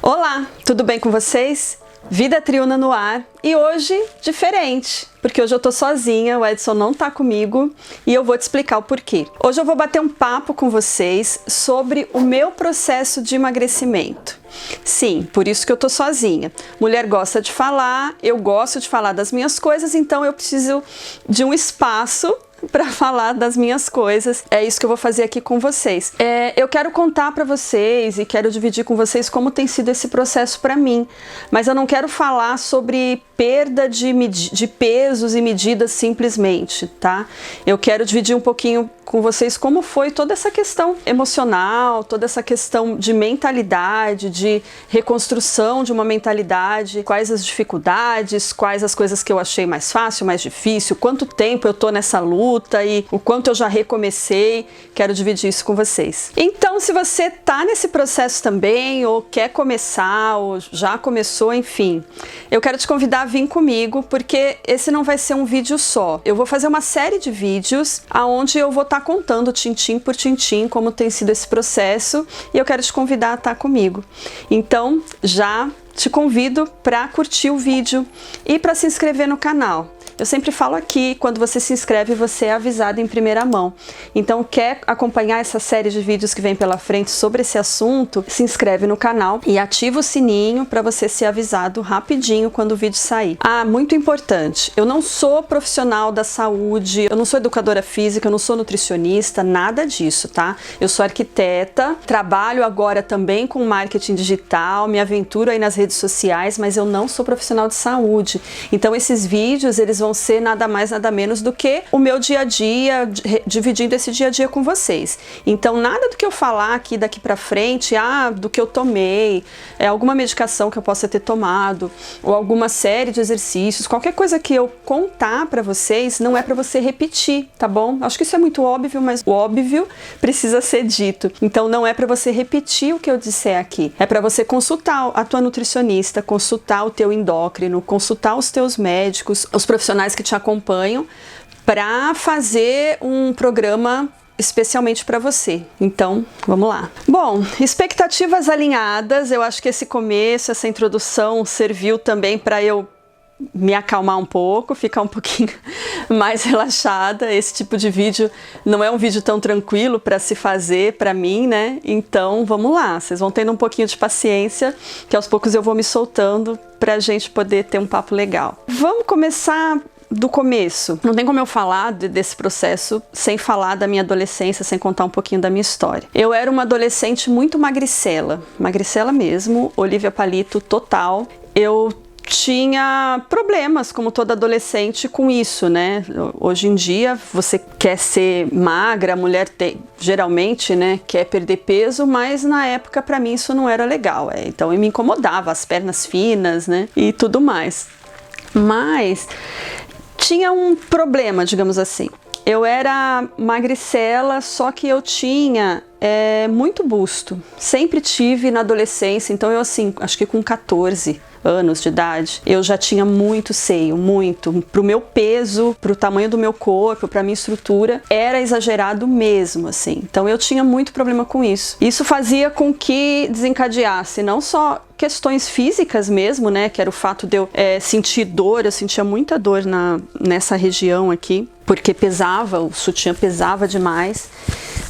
Olá, tudo bem com vocês? Vida Triuna no ar e hoje diferente, porque hoje eu tô sozinha, o Edson não tá comigo e eu vou te explicar o porquê. Hoje eu vou bater um papo com vocês sobre o meu processo de emagrecimento. Sim, por isso que eu tô sozinha. Mulher gosta de falar, eu gosto de falar das minhas coisas, então eu preciso de um espaço para falar das minhas coisas. É isso que eu vou fazer aqui com vocês. Eu quero contar para vocês e quero dividir com vocês como tem sido esse processo para mim, mas eu não quero falar sobre perda de pesos e medidas simplesmente, tá? Eu quero dividir um pouquinho com vocês como foi toda essa questão emocional, toda essa questão de mentalidade, de reconstrução de uma mentalidade, quais as dificuldades, quais as coisas que eu achei mais fácil, mais difícil, quanto tempo eu tô nessa luta e o quanto eu já recomecei. Quero dividir isso com vocês. Então, se você tá nesse processo também, ou quer começar, ou já começou, enfim, eu quero te convidar a vir comigo, porque esse não vai ser um vídeo só. Eu vou fazer uma série de vídeos aonde eu vou estar contando tintim por tintim como tem sido esse processo e eu quero te convidar a estar comigo. Então, já te convido para curtir o vídeo e para se inscrever no canal. Eu sempre falo aqui, quando você se inscreve, você é avisado em primeira mão. Então, quer acompanhar essa série de vídeos que vem pela frente sobre esse assunto? Se inscreve no canal e ativa o sininho para você ser avisado rapidinho quando o vídeo sair. Ah, muito importante, eu não sou profissional da saúde, eu não sou educadora física, eu não sou nutricionista, nada disso, tá? Eu sou arquiteta, trabalho agora também com marketing digital, me aventuro aí nas redes sociais, mas eu não sou profissional de saúde. Então, esses vídeos, eles vão ser nada mais, nada menos do que o meu dia a dia, dividindo esse dia a dia com vocês. Então, nada do que eu falar aqui daqui pra frente, do que eu tomei, alguma medicação que eu possa ter tomado, ou alguma série de exercícios, qualquer coisa que eu contar pra vocês, não é pra você repetir, tá bom? Acho que isso é muito óbvio, mas o óbvio precisa ser dito. Então, não é pra você repetir o que eu disser aqui. É pra você consultar a tua nutricionista, consultar o teu endócrino, consultar os teus médicos, os profissionais que te acompanham, para fazer um programa especialmente para você. Então, vamos lá. Bom, expectativas alinhadas, eu acho que esse começo, essa introdução serviu também para eu me acalmar um pouco, ficar um pouquinho mais relaxada. Esse tipo de vídeo não é um vídeo tão tranquilo para se fazer para mim, né? Então, vamos lá. Vocês vão tendo um pouquinho de paciência, que aos poucos eu vou me soltando pra gente poder ter um papo legal. Vamos começar do começo. Não tem como eu falar desse processo sem falar da minha adolescência, sem contar um pouquinho da minha história. Eu era uma adolescente muito magricela mesmo, Olivia Palito total. Eu tinha problemas, como toda adolescente, com isso, né? Hoje em dia, você quer ser magra, a mulher geralmente, né, quer perder peso, mas na época, pra mim, isso não era legal. Então, eu me incomodava, as pernas finas, né, e tudo mais. Mas tinha um problema, digamos assim. Eu era magricela, só que eu tinha muito busto. Sempre tive na adolescência, então eu assim, acho que com 14 anos de idade, eu já tinha muito seio, muito. Pro meu peso, pro tamanho do meu corpo, pra minha estrutura, era exagerado mesmo, assim. Então eu tinha muito problema com isso. Isso fazia com que desencadeasse não só questões físicas mesmo, né, que era o fato de eu sentir dor, eu sentia muita dor nessa região aqui, porque pesava, o sutiã pesava demais,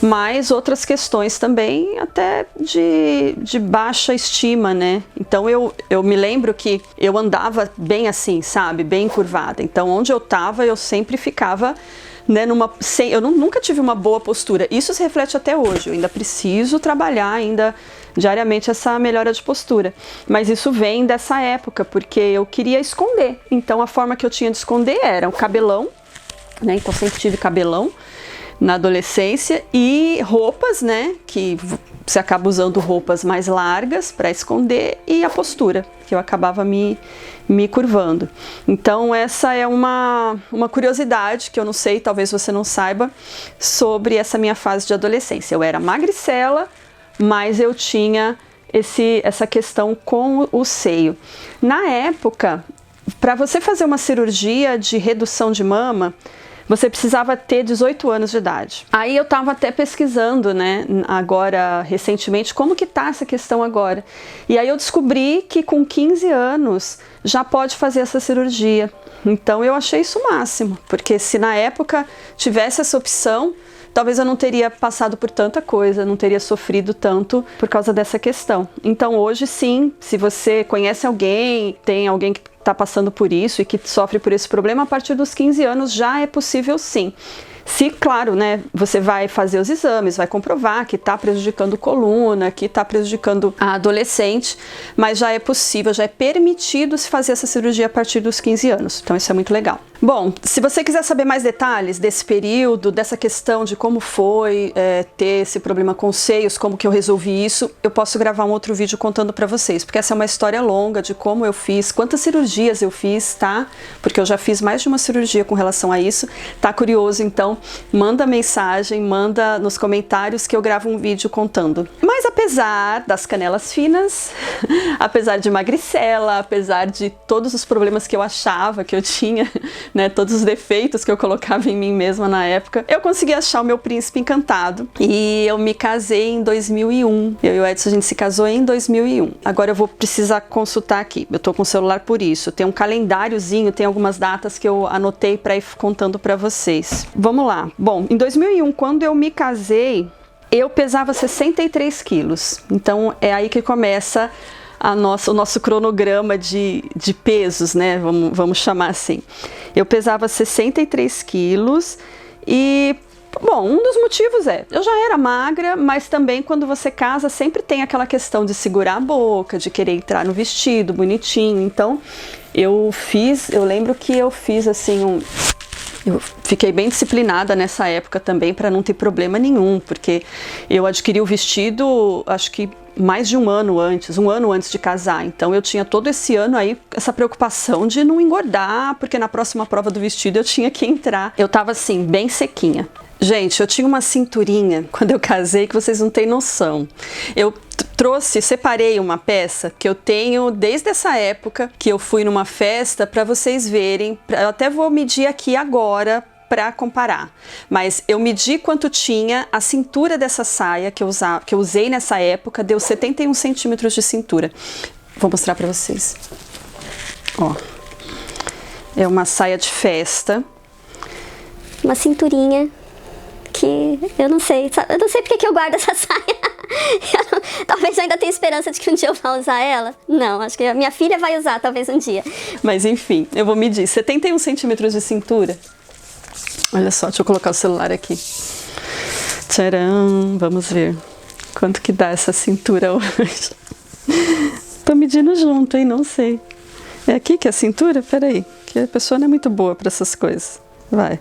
mas outras questões também até de baixa estima, né? Então eu me lembro que eu andava bem assim, sabe, bem curvada, então onde eu tava eu sempre ficava, né, eu nunca tive uma boa postura. Isso se reflete até hoje, eu ainda preciso trabalhar ainda diariamente essa melhora de postura, mas isso vem dessa época, porque eu queria esconder, então a forma que eu tinha de esconder era o cabelão, né, então sempre tive cabelão na adolescência e roupas, né, que você acaba usando roupas mais largas para esconder, e a postura, que eu acabava me curvando. Então essa é uma curiosidade que eu não sei, talvez você não saiba, sobre essa minha fase de adolescência. Eu era magricela, mas eu tinha essa questão com o seio. Na época, para você fazer uma cirurgia de redução de mama, você precisava ter 18 anos de idade. Aí eu tava até pesquisando, né, agora, recentemente, como que tá essa questão agora. E aí eu descobri que com 15 anos já pode fazer essa cirurgia. Então eu achei isso o máximo, porque se na época tivesse essa opção, talvez eu não teria passado por tanta coisa, não teria sofrido tanto por causa dessa questão. Então hoje sim, se você conhece alguém, tem alguém que está passando por isso e que sofre por esse problema, a partir dos 15 anos já é possível sim. Se, claro, né, você vai fazer os exames, vai comprovar que está prejudicando coluna, que está prejudicando a adolescente, mas já é possível, já é permitido se fazer essa cirurgia a partir dos 15 anos. Então isso é muito legal. Bom, se você quiser saber mais detalhes desse período, dessa questão de como foi ter esse problema com os seios, como que eu resolvi isso, eu posso gravar um outro vídeo contando pra vocês, porque essa é uma história longa de como eu fiz, quantas cirurgias eu fiz, tá? Porque eu já fiz mais de uma cirurgia com relação a isso. Tá curioso, então manda mensagem, manda nos comentários que eu gravo um vídeo contando. Mas apesar das canelas finas, apesar de magricela, apesar de todos os problemas que eu achava que eu tinha, né, todos os defeitos que eu colocava em mim mesma na época, eu consegui achar o meu príncipe encantado e eu me casei em 2001. Eu e o Edson, a gente se casou em 2001. Agora eu vou precisar consultar aqui, eu tô com o celular por isso, tem um calendáriozinho, tem algumas datas que eu anotei para ir contando para vocês. Vamos lá. Bom, em 2001, quando eu me casei, eu pesava 63 quilos, então é aí que começa o nosso cronograma de pesos, né? Vamos chamar assim. Eu pesava 63 quilos e, bom, um dos motivos eu já era magra, mas também quando você casa sempre tem aquela questão de segurar a boca, de querer entrar no vestido bonitinho. Então eu lembro que eu fiz assim eu fiquei bem disciplinada nessa época também para não ter problema nenhum, porque eu adquiri o vestido, acho que mais de um ano antes de casar. Então eu tinha todo esse ano aí essa preocupação de não engordar, porque na próxima prova do vestido eu tinha que entrar. Eu tava assim, bem sequinha. Gente, eu tinha uma cinturinha quando eu casei que vocês não têm noção. Eu separei uma peça que eu tenho desde essa época que eu fui numa festa para vocês verem. Eu até vou medir aqui agora para comparar, mas eu medi quanto tinha a cintura dessa saia que eu usei nessa época, deu 71 centímetros de cintura. Vou mostrar para vocês. Ó, é uma saia de festa, uma cinturinha que eu não sei porque que eu guardo essa saia. Talvez eu ainda tenha esperança de que um dia eu vá usar ela. Não, acho que a minha filha vai usar talvez um dia. Mas enfim, eu vou medir 71 centímetros de cintura. Olha só, deixa eu colocar o celular aqui. Tcharam, vamos ver quanto que dá essa cintura hoje. Tô medindo junto, hein? Não sei. É aqui que é a cintura? Peraí, que a pessoa não é muito boa para essas coisas. Vai.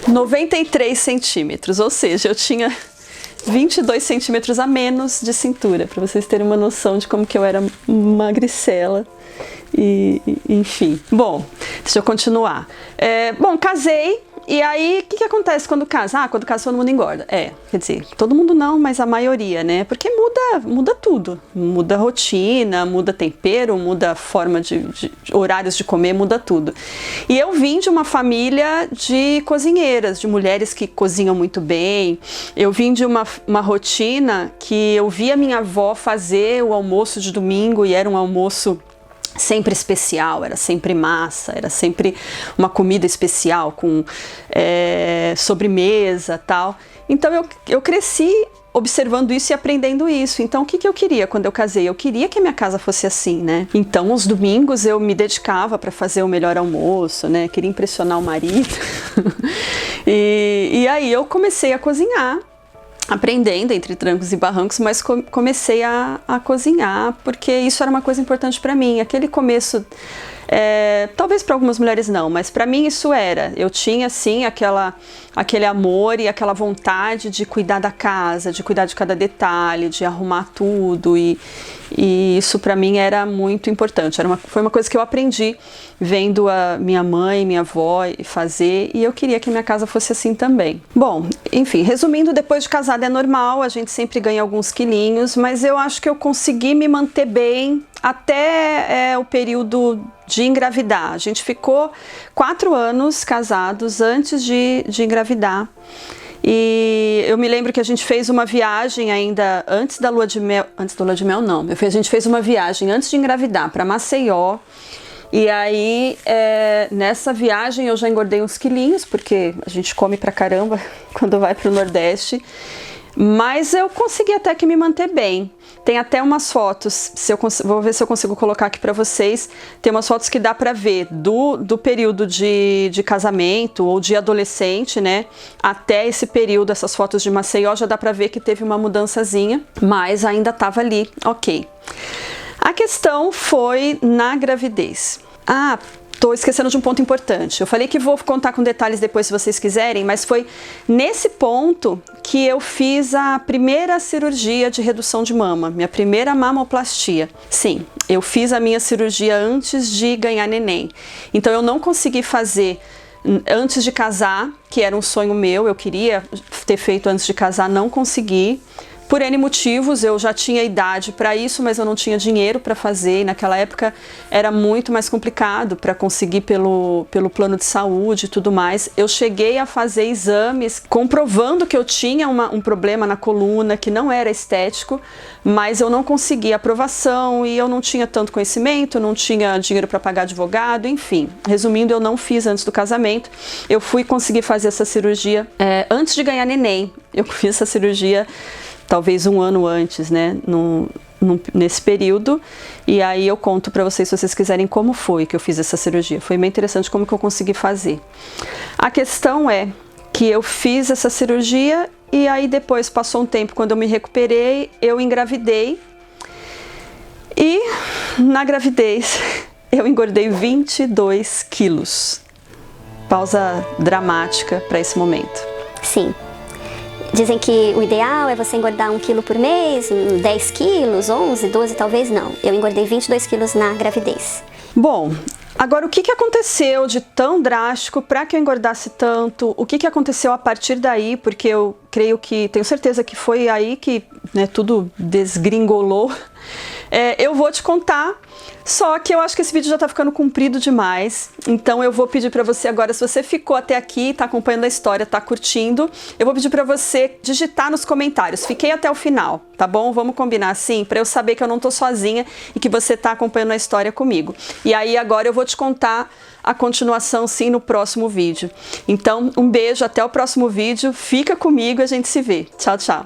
93 centímetros, ou seja, eu tinha 22 centímetros a menos de cintura, para vocês terem uma noção de como que eu era magricela. E enfim. Bom, deixa eu continuar. Bom, casei. E aí, o que acontece quando casa? Quando casa todo mundo engorda. Quer dizer, todo mundo não, mas a maioria, né? Porque muda tudo. Muda a rotina, muda tempero, muda a forma de horários de comer, muda tudo. E eu vim de uma família de cozinheiras, de mulheres que cozinham muito bem. Eu vim de uma rotina que eu via minha avó fazer o almoço de domingo e era um almoço sempre especial, era sempre massa, era sempre uma comida especial com sobremesa, tal. Então eu cresci observando isso e aprendendo isso. Então o que eu queria quando eu casei? Eu queria que a minha casa fosse assim, né? Então os domingos eu me dedicava para fazer o melhor almoço, né? Queria impressionar o marido. e aí eu comecei a cozinhar, aprendendo entre trancos e barrancos, mas comecei a cozinhar, porque isso era uma coisa importante para mim. Aquele começo, talvez para algumas mulheres não, mas para mim isso era. Eu tinha, assim, aquele amor e aquela vontade de cuidar da casa, de cuidar de cada detalhe, de arrumar tudo. E E isso para mim era muito importante. Foi uma coisa que eu aprendi vendo a minha mãe, minha avó fazer, e eu queria que minha casa fosse assim também. Bom, enfim, resumindo, depois de casada é normal, a gente sempre ganha alguns quilinhos, mas eu acho que eu consegui me manter bem até o período de engravidar. A gente ficou 4 anos casados antes de engravidar. E eu me lembro que a gente fez uma viagem ainda antes da lua de mel não, a gente fez uma viagem antes de engravidar para Maceió. E aí nessa viagem eu já engordei uns quilinhos, porque a gente come pra caramba quando vai pro Nordeste. Mas eu consegui até que me manter bem. Tem até umas fotos, vou ver se eu consigo colocar aqui para vocês. Tem umas fotos que dá para ver do período de casamento ou de adolescente, né? Até esse período, essas fotos de Maceió, já dá para ver que teve uma mudançazinha, mas ainda tava ali, ok. A questão foi na gravidez. Tô esquecendo de um ponto importante. Eu falei que vou contar com detalhes depois se vocês quiserem, mas foi nesse ponto que eu fiz a primeira cirurgia de redução de mama, minha primeira mamoplastia. Sim, eu fiz a minha cirurgia antes de ganhar neném. Então eu não consegui fazer antes de casar, que era um sonho meu, eu queria ter feito antes de casar, não consegui. Por N motivos, eu já tinha idade para isso, mas eu não tinha dinheiro para fazer, e naquela época era muito mais complicado para conseguir pelo plano de saúde e tudo mais. Eu cheguei a fazer exames comprovando que eu tinha um problema na coluna, que não era estético, mas eu não conseguia aprovação e eu não tinha tanto conhecimento, não tinha dinheiro para pagar advogado, enfim. Resumindo, eu não fiz antes do casamento. Eu fui conseguir fazer essa cirurgia antes de ganhar neném. Eu fiz essa cirurgia talvez um ano antes, né, nesse período, e aí eu conto pra vocês, se vocês quiserem, como foi que eu fiz essa cirurgia. Foi bem interessante como que eu consegui fazer. A questão é que eu fiz essa cirurgia e aí depois passou um tempo, quando eu me recuperei, eu engravidei, e na gravidez eu engordei 22 quilos. Pausa dramática para esse momento. Sim. Dizem que o ideal é você engordar 1 quilo por mês, 10 quilos, 11, 12, talvez não. Eu engordei 22 quilos na gravidez. Bom, agora o que aconteceu de tão drástico para que eu engordasse tanto? O que aconteceu a partir daí? Porque eu tenho certeza que foi aí que, né, tudo desgringolou. Eu vou te contar, só que eu acho que esse vídeo já tá ficando comprido demais, então eu vou pedir pra você agora, se você ficou até aqui, tá acompanhando a história, tá curtindo, eu vou pedir pra você digitar nos comentários, fiquei até o final, tá bom? Vamos combinar assim, pra eu saber que eu não tô sozinha e que você tá acompanhando a história comigo. E aí agora eu vou te contar a continuação sim no próximo vídeo. Então, um beijo, até o próximo vídeo, fica comigo e a gente se vê. Tchau, tchau!